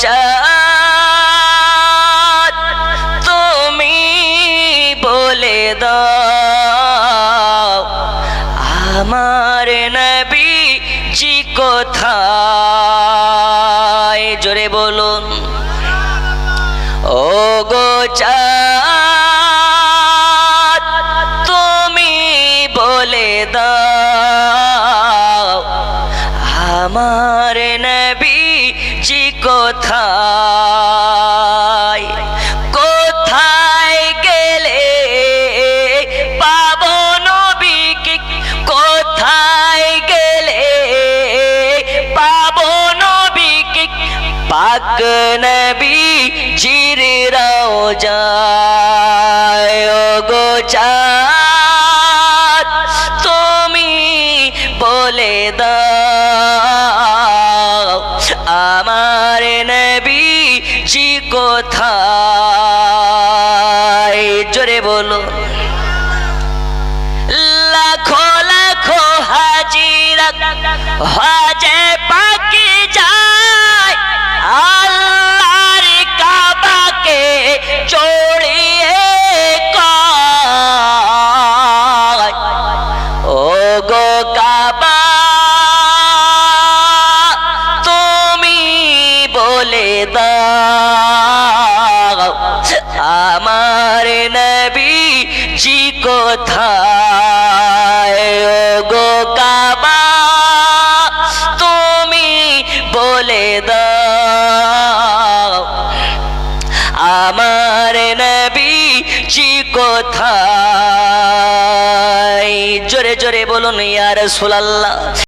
চাঁদ তুমি বলে দাও আমার নবীজি কোথায়? জোরে বলুন। ও গো চাঁদ তুমি বলে দাও আমার নবীজি কোথায়? কোথায় গেলে পাবো নবীকে? কোথায় গেলে পাবো নবীকে? পাক নবীজির রওজায়। ও গো চাঁদ তুমি বলে দাও আমার নবীজি কোথায়? জোরে বলো। লাখো লাখো হাজিরা হজে পাকে যায় আল্লাহর কাবাকে চড়িয়ে কয় ও গো কাবা তুমি বলে দাও আমার নবীজি কোথায়? ও গো কাবা তুমি বলে দাও আমার নবীজি কোথায়? জোরে জোরে বলুন ইয়া রাসূলুল্লাহ।